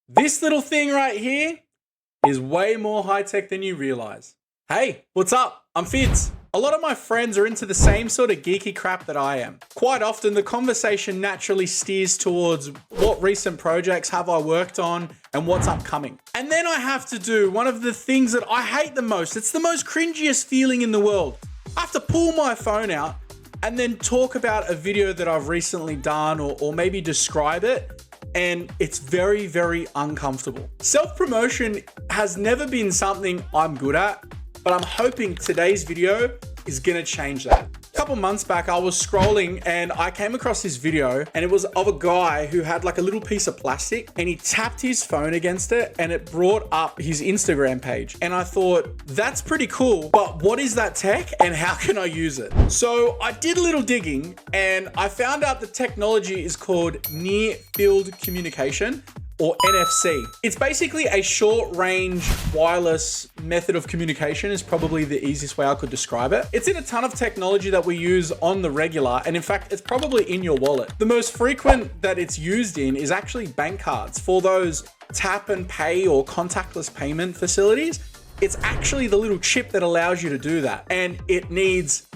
This little thing right here is way more high tech than you realize. Hey, what's up? I'm Fitz. A lot of my friends are into the same sort of geeky crap that I am. Quite often the conversation naturally steers towards what recent projects have I worked on and what's upcoming. And then I have to do one of the things that I hate the most. It's the most cringiest feeling in the world. I have to pull my phone out and then talk about a video that I've recently done or maybe describe it. And it's very, very uncomfortable. Self-promotion has never been something I'm good at, but I'm hoping today's video is gonna change that. A couple months back, I was scrolling and I came across this video and it was of a guy who had like a little piece of plastic and he tapped his phone against it and it brought up his Instagram page. And I thought, that's pretty cool, but what is that tech and how can I use it? So I did a little digging and I found out the technology is called near field communication, or NFC. It's basically a short-range wireless method of communication is probably the easiest way I could describe it. It's in a ton of technology that we use on the regular, and in fact, it's probably in your wallet. The most frequent that it's used in is actually bank cards. For those tap and pay or contactless payment facilities, it's actually the little chip that allows you to do that, and it needs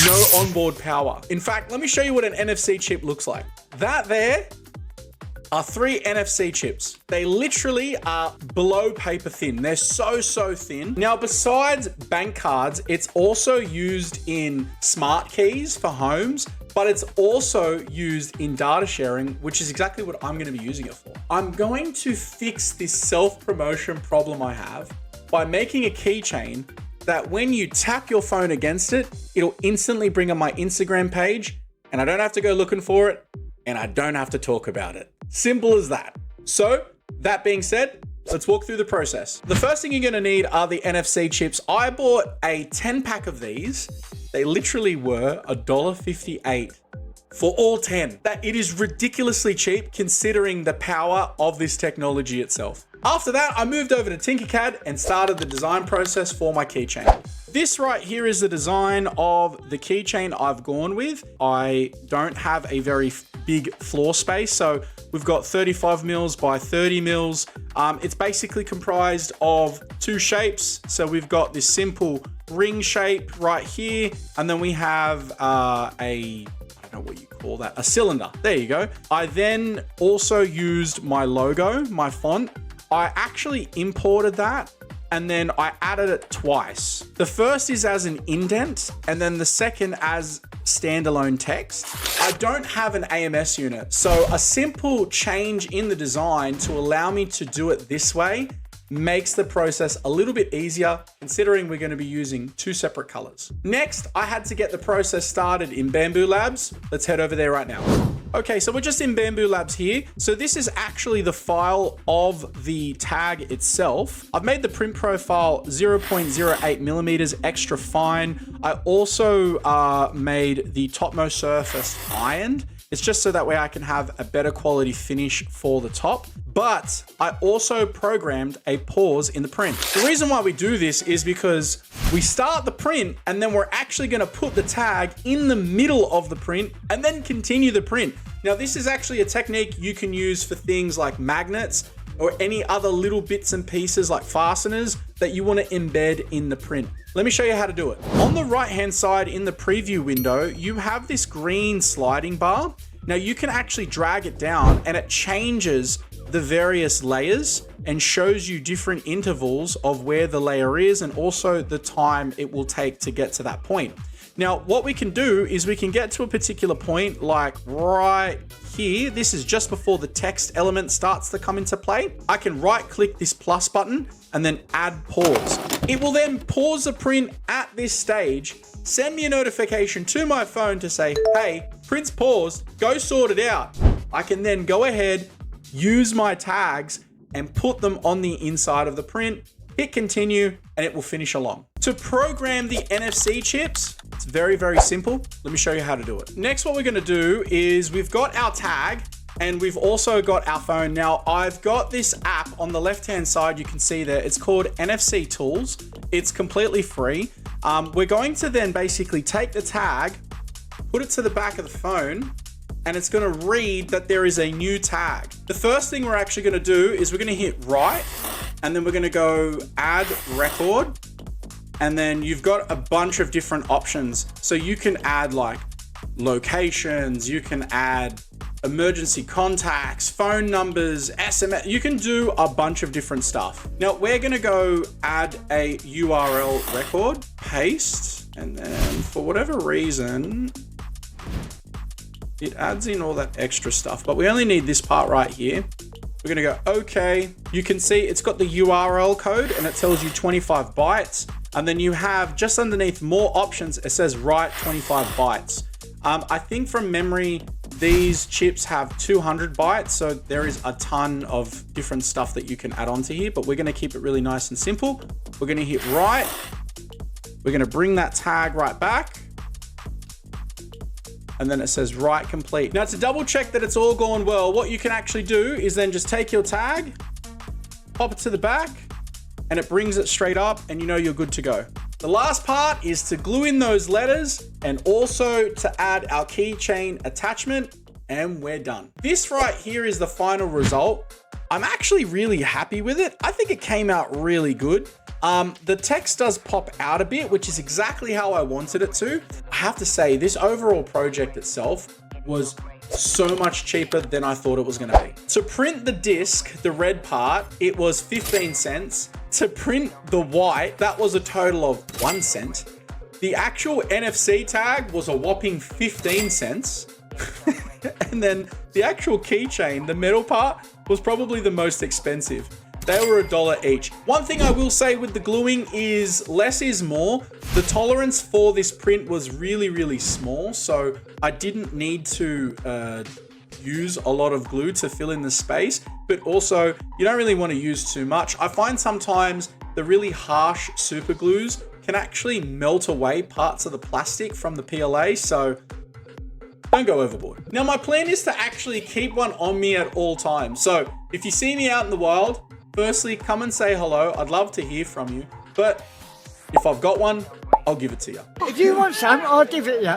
no onboard power. In fact, let me show you what an NFC chip looks like. That there are 3 NFC chips. They literally are below paper thin. They're so thin. Now, besides bank cards, it's also used in smart keys for homes, but it's also used in data sharing, which is exactly what I'm gonna be using it for. I'm going to fix this self-promotion problem I have by making a keychain that when you tap your phone against it, it'll instantly bring up my Instagram page, and I don't have to go looking for it, and I don't have to talk about it. Simple as that. So that being said, let's walk through the process. The first thing you're gonna need are the NFC chips. I bought a 10-pack of these. They literally were $1.58 for all 10. It is ridiculously cheap considering the power of this technology itself. After that, I moved over to Tinkercad and started the design process for my keychain. This right here is the design of the keychain I've gone with. I don't have a very big floor space, so we've got 35 mils by 30 mils. It's basically comprised of 2 shapes. So we've got this simple ring shape right here, and then we have I don't know what you call that, a cylinder. There you go. I then also used my logo, my font. I actually imported that and then I added it twice. The first is as an indent and then the second as standalone text. I don't have an AMS unit, so a simple change in the design to allow me to do it this way makes the process a little bit easier considering we're going to be using 2 separate colors. Next, I had to get the process started in Bambu Labs. Let's head over there right now. Okay, so we're just in Bambu Labs here. So this is actually the file of the tag itself. I've made the print profile 0.08 millimeters extra fine. I also made the topmost surface ironed. It's just so that way I can have a better quality finish for the top. But I also programmed a pause in the print. The reason why we do this is because we start the print and then we're actually gonna put the tag in the middle of the print and then continue the print. Now, this is actually a technique you can use for things like magnets or any other little bits and pieces like fasteners that you want to embed in the print. Let me show you how to do it. On the right-hand side in the preview window, you have this green sliding bar. Now you can actually drag it down and it changes the various layers and shows you different intervals of where the layer is and also the time it will take to get to that point. Now, what we can do is we can get to a particular point like right here. This is just before the text element starts to come into play. I can right click this plus button and then add pause. It will then pause the print at this stage, send me a notification to my phone to say, hey, print's paused, go sort it out. I can then go ahead, use my tags and put them on the inside of the print, hit continue, and it will finish along. To program the NFC chips, it's very, very simple. Let me show you how to do it. Next, what we're gonna do is we've got our tag and we've also got our phone. Now, I've got this app on the left-hand side, you can see there, it's called NFC Tools. It's completely free. We're going to then basically take the tag, put it to the back of the phone, and it's going to read that there is a new tag. The first thing we're actually going to do is we're going to hit write, and then we're going to go add record, and then you've got a bunch of different options. So you can add like locations, you can add emergency contacts, phone numbers, SMS, you can do a bunch of different stuff. Now we're gonna go add a URL record, paste, and then for whatever reason, it adds in all that extra stuff, but we only need this part right here. We're gonna go, okay. You can see it's got the URL code and it tells you 25 bytes. And then you have just underneath more options, it says write 25 bytes. I think from memory, these chips have 200 bytes. So there is a ton of different stuff that you can add onto here, but we're gonna keep it really nice and simple. We're gonna hit write. We're gonna bring that tag right back. And then it says write complete. Now to double check that it's all gone well, what you can actually do is then just take your tag, pop it to the back, and it brings it straight up and you know you're good to go. The last part is to glue in those letters and also to add our keychain attachment, and we're done. This right here is the final result. I'm actually really happy with it. I think it came out really good. The text does pop out a bit, which is exactly how I wanted it to. I have to say, this overall project itself was so much cheaper than I thought it was gonna be. To print the disc, the red part, it was 15 cents. To print the white, that was a total of 1 cent. The actual NFC tag was a whopping 15 cents. And then the actual keychain, the metal part, was probably the most expensive. They were $1 each. One thing I will say with the gluing is less is more. The tolerance for this print was really, really small. So I didn't need to use a lot of glue to fill in the space, but also you don't really want to use too much. I find sometimes the really harsh super glues can actually melt away parts of the plastic from the PLA. So don't go overboard. Now my plan is to actually keep one on me at all times. So if you see me out in the wild, firstly, come and say hello. I'd love to hear from you. But if I've got one, I'll give it to you. If you want some, I'll give it you.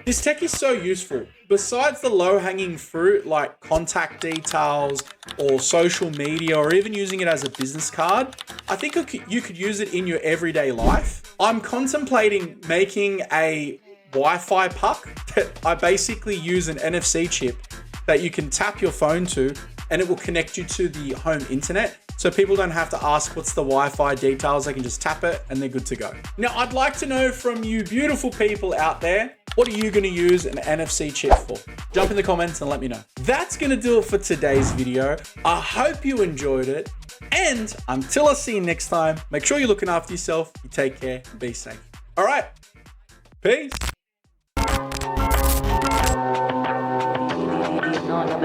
This tech is so useful. Besides the low-hanging fruit like contact details or social media or even using it as a business card, I think you could use it in your everyday life. I'm contemplating making a Wi-Fi puck that I basically use an NFC chip that you can tap your phone to and it will connect you to the home internet. So people don't have to ask what's the Wi-Fi details. They can just tap it and they're good to go. Now, I'd like to know from you beautiful people out there, what are you gonna use an NFC chip for? Jump in the comments and let me know. That's gonna do it for today's video. I hope you enjoyed it. And until I see you next time, make sure you're looking after yourself, you take care, and be safe. All right, peace. No, no,